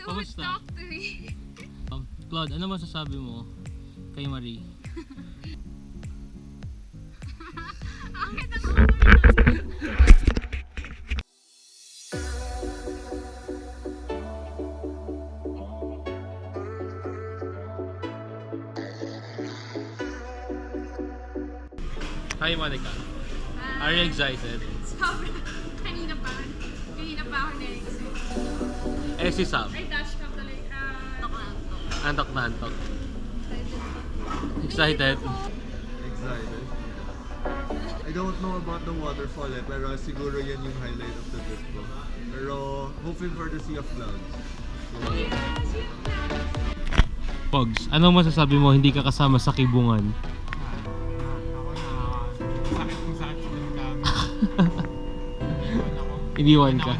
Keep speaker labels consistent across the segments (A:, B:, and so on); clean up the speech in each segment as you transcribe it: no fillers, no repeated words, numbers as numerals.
A: Don't talk to me.
B: Claude, ano masasabi mo kay Marie?
A: Bakit ako?
B: Hi Monica, are you excited?
A: Sobra. Kanina pa ako na-excited.
B: Eh si Sam,
A: Ay, dash ka tuloy.
B: antok na antok. Excited?
C: Excited. I don't know about the waterfall pero siguro yan yung highlight of the trip ko. Pero hoping for the sea of clouds.
B: Pogs, anong masasabi mo hindi ka kasama sa kibungan? Iniwan ka.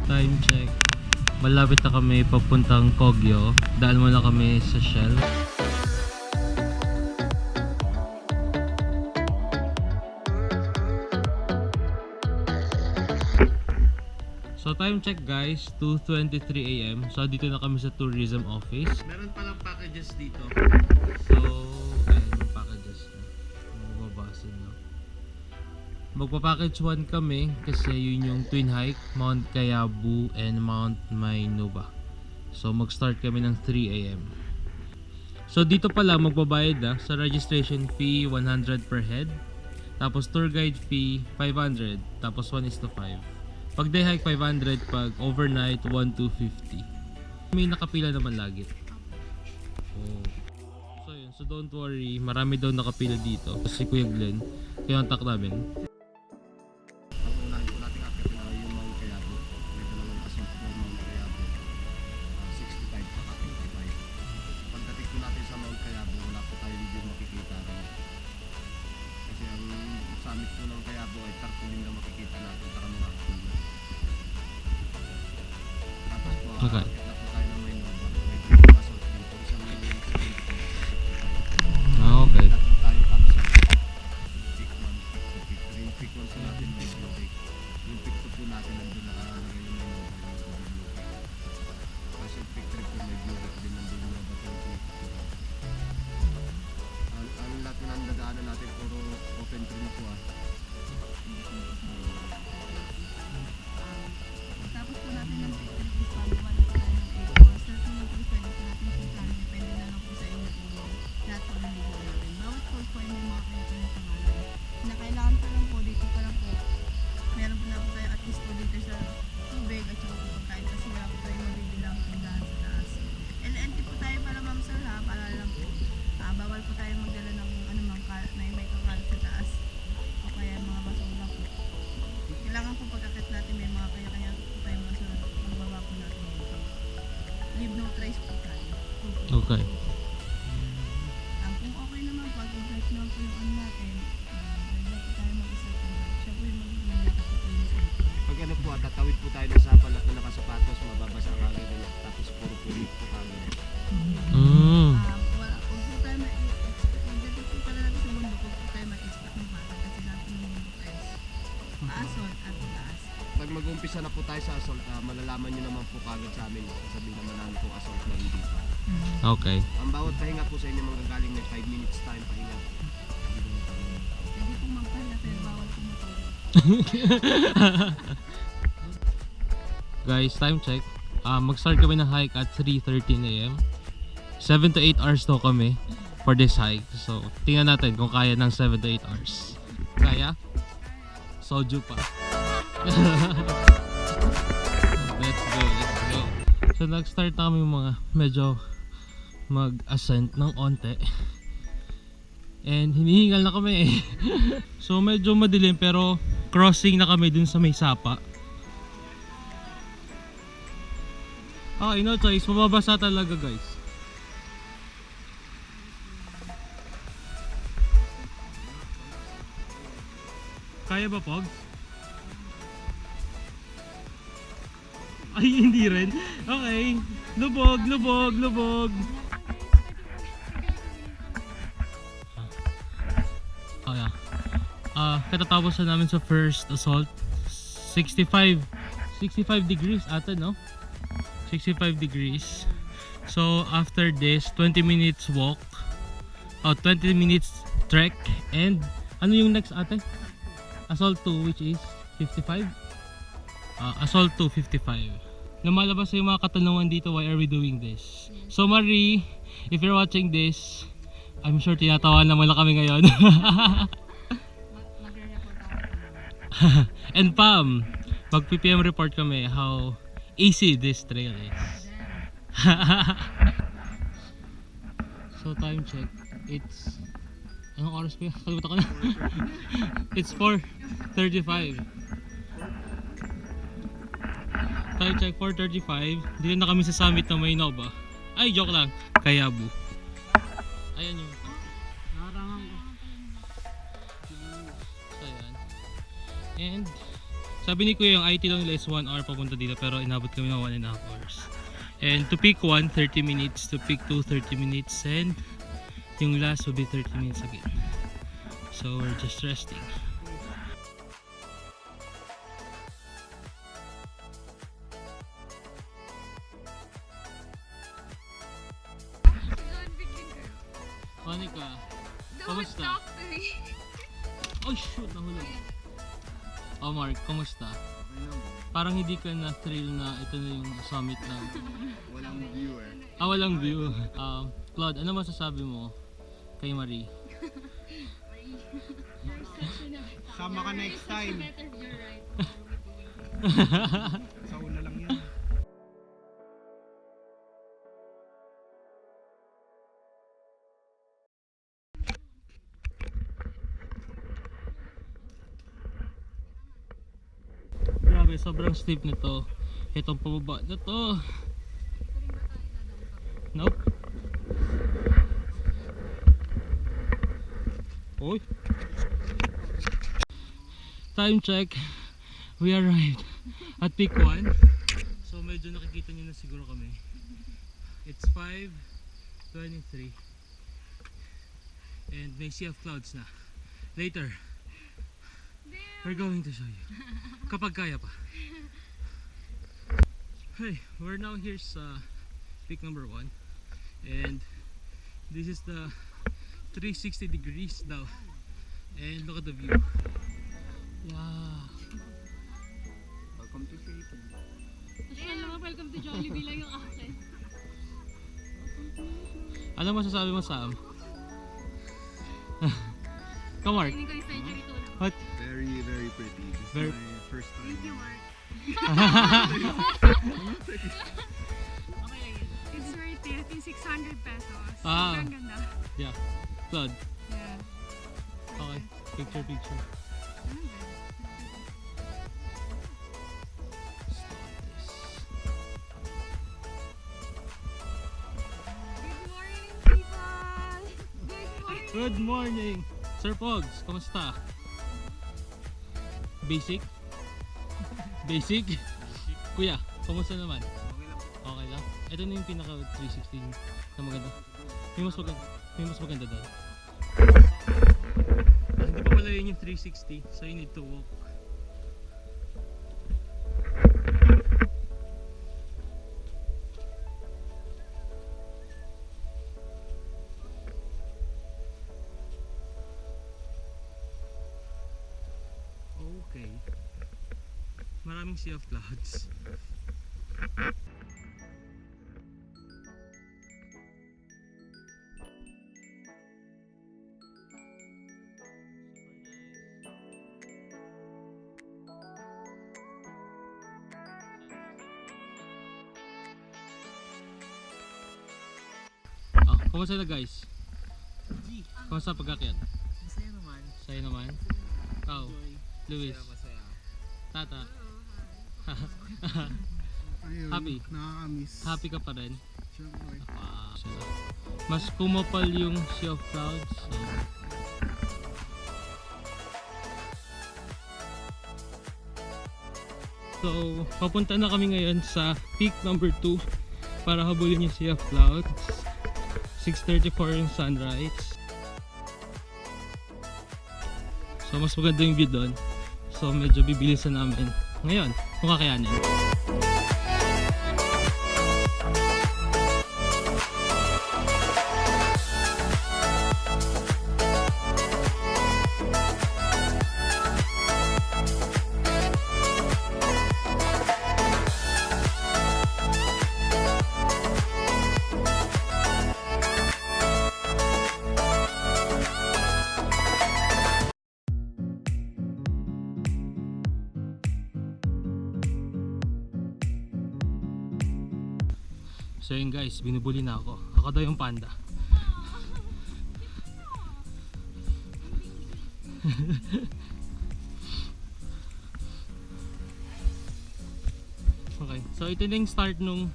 B: Time check. Malapit na kami papuntang Kogyo. Daan muna kami sa Shell. So time check guys, 2:23 AM. So dito na kami sa tourism office. Meron palang packages dito. So, ayan yung packages na. Mababasin nyo. Magpa-package 1 kami kasi yun yung twin hike, Mount Cayabu and Mt Maynuba. So mag-start kami ng 3 AM. So dito pala magbabayad na sa registration fee 100 per head. Tapos tour guide fee 500. Tapos 1:5. Pag day hike 500, pag overnight 1,250. May nakapila naman lagi. Oh. So yun, so don't worry, marami daw nakapila dito. Si Kuya Glenn, kaya contact namin.
C: Unahin po natin akit na yung Mount Cayabu. May dalawang assault ng Mount Cayabu. 65 pa 55. Pagdating po natin sa Mount Cayabu, wala po tayong video makikita rin. Kasi ang summit po ng Cayabu ay tarpaulin na makikita natin para mga kulo. Tapos po,
B: Okay.
C: akit na po tayo ng Maynuba. May dalawang assault din po sa Maynuba.
B: Ah, okay.
C: Tatlo tayo campsite. Pick 1, pick 2, pick 3. Yung pick 1 po natin may blue pick. Yung pick 2 po natin nandun nakalagay yung Maynuba, yung blue pick. Kasi yung pick 3 po may blue pick din nandun yung batong pick. Ang lahat na nandadaanan natin puro open trail po ah.
A: Tapos po natin ng picture is pagawa na po tayo ng 8 hours. Lahat po ng pwede po natin puntahan. Depende na lang po sa inyo kung lahat po ng ligo natin. Bawat cold po ay may mga kanya-kanya pangalan. Na kailangan pa lang po, dito pa lang po. Meron po na po tayo at least po dito sa tubig at saka po pagkain kasi wala po tayo mabibilang tindahan sa taas. LNT po tayo para ma'am sir ha, para lang po. Bawal po tayo magdala ng ano ma'am, na may kakalat sa taas. O kaya mga basura po. Kailangan po pagkakit natin may mga kanya-kanya po tayo basura. Magbaba po natin dito. Leave no trace po tayo.
B: Okay.
A: Kung okay naman po, kung right naman po yung ano natin, hindi po tayo mag-isa po. Siya po yung mag-iingat po yung safety.
C: Pag ano po, tatawid po tayo ng sapal at nakasapatos, mababasa ang agad ulit. Tapos puro pulit po agad.
A: Wala po tayo ma-expect. Pagdating po pala natin sa mundo, kung po tayo ma-expect ng bata kasi lahat ng mundo is paasol at taas.
C: Pag mag-umpisa na po tayo sa assault, malalaman nyo naman po kagad sa amin. Sabihin naman namin po assault na hindi pa.
B: Okay.
C: Ang bawat pahinga po sa inyo manggagaling may 5 minutes time pahinga.
A: Hindi po magpahinga pero bawal po matulog.
B: Guys, time check. Mag-start kami ng hike at 3:13 AM. 7 to 8 hours daw kami for this hike. So, tingnan natin kung kaya ng 7 to 8 hours. Kaya? Soju pa. Let's go, let's go. So, nag-start na kami mga medyo mag-ascent ng onte. And hinihingal na kami eh. So, medyo madilim pero crossing na kami dun sa may sapa. No choice, mababasa talaga guys. Kaya ba, Pogs? Ay, hindi rin. Okay. Lubog, lubog, lubog. Oh yeah. Katatapos na namin sa first assault. 65 degrees ata, no? 65 degrees. So after this, 20 minutes walk. 20 minutes trek. And ano yung next ate? Assault 2, which is 55. Assault 2, 55. Lumalabas yung mga katanungan dito, why are we doing this? So Marie, if you're watching this, I'm sure tinatawanan mo lang kami ngayon. And Pam, mag-PPM report kami how easy this trail is. So time check, it's anong oras pa yun? Kalimutan ko na. It's 4:35. Time check 4:35. Dito na kami sa summit ng Maynuba. Ay, joke lang, Cayabu. Ayan yung narangan ko. Ayan. And sabi ni Kuya yung IT lang nila is 1 hour papunta dito, pero inabot kami ng 1.5 hours. And to pick 1, 30 minutes. To pick 2, 30 minutes. And yung last will be 30 minutes again. So we're just resting. Monica, kamusta? Oh shoot, nahulog. Oh Mark, kamusta? Parang hindi ka na-thrill na ito na yung summit na
C: Walang view eh.
B: walang view. Claude, ano masasabi mo kay Marie?
D: Sama ka next time. Sa una lang yan.
B: Grabe, sobrang steep nito. Itong pababa na to. Nope. Oy. Time check. We arrived at peak 1. So medyo nakikita niyo na siguro kami. It's 5:23. And may sea of clouds na. Later, we're going to show you. Kapag kaya pa. Hey, we're now here sa peak number 1. And this is the 360 degrees now. And look at the view. Yeah.
D: Welcome to Philippines.
A: Welcome to Jollibee lang yung akin.
B: Ano masasabi mo, Sam? Come Mark.
A: Hindi ko yung century to.
B: What?
C: Very, very pretty. This
B: Very-
C: is my first time.
A: Thank you, Mark.
E: It's worth it. It's 600 pesos.
B: Ah.
E: Sobrang ganda.
B: Yeah. Claude.
E: Yeah.
B: Okay. Picture.
E: Good morning, people! Good morning!
B: Good morning! Sir Pogs, kamusta? Basic? Basic? Kuya, kamusta naman? Okay lang. Ito na yung pinaka 316 na maganda. May mas maganda doon. Hindi pa pala yun yung 360, so you need to walk. Okay. Maraming sea of clouds. Kumusta na guys? Kumusta pag-akyat?
D: Masaya naman.
B: Sa'yo naman? Ikaw? Luis?
D: Masaya.
B: Tata?
D: Ayun,
B: Happy?
D: nakakamiss.
B: Happy ka pa rin?
D: Siyempre.
B: Mas kumapal yung sea of clouds. So papunta na kami ngayon sa peak number 2. para habulin yung sea of clouds. 6:34 yung sunrise. So mas maganda yung view doon. So medyo bibilisan namin ngayon kung kakayanin. So yun guys, binubuli na ako. Ako daw yung panda. Okay, so ito na yung start nung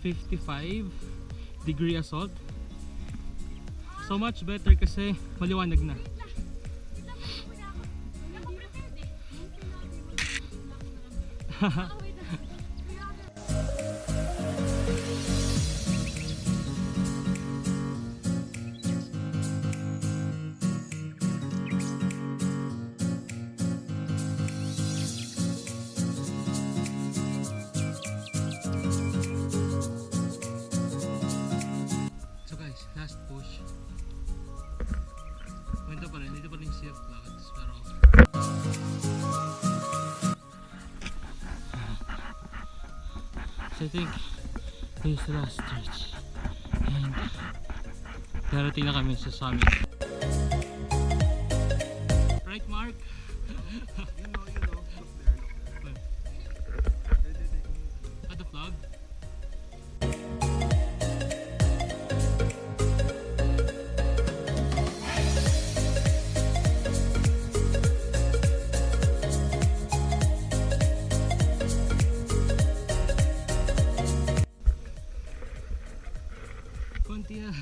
B: 55-degree assault. So much better kasi maliwanag na. Last push. Dito pa rin yung sea of clouds, pero so I think this is the last stretch and darating na kami sa summit. Right, Mark?
C: You know, look there.
B: At the vlog? Konti na.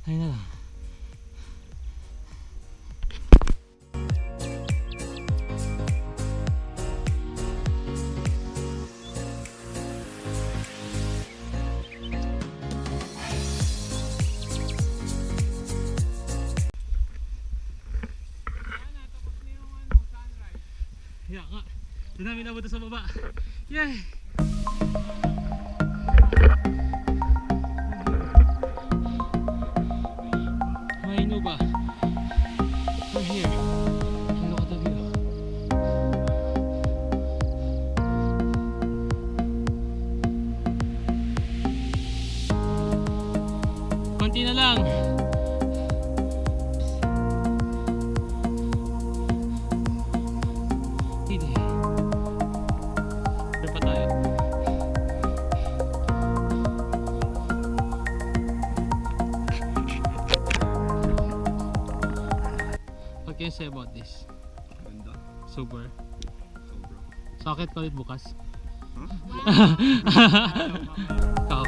B: Ayun na lang. Yeah nga. Doon namin nabuto sa baba. Yay! Maynuba. We're here. And look at the view. Konti na lang. Hindi. Doon pa tayo. What can you say about this?
C: Ganda.
B: Super.
C: Sobra.
B: Sakit ka ulit bukas.
C: Huh?
B: Ikaw.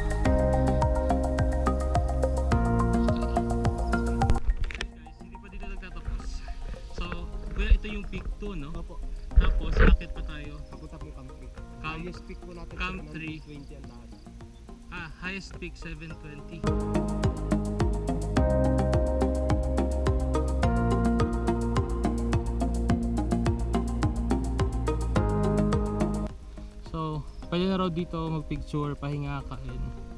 B: Guys, hindi pa dito nagtatapos. So, kuya, ito yung peak 2, no?
C: Opo.
B: Tapos, sakit pa tayo.
C: Papunta po Camp 3.
B: Camp-
C: Highest peak po natin
B: Camp
C: sa
B: 3.
C: 20 ang lahat.
B: Highest peak 720. So, pwede na raw dito magpicture, pahinga, kain.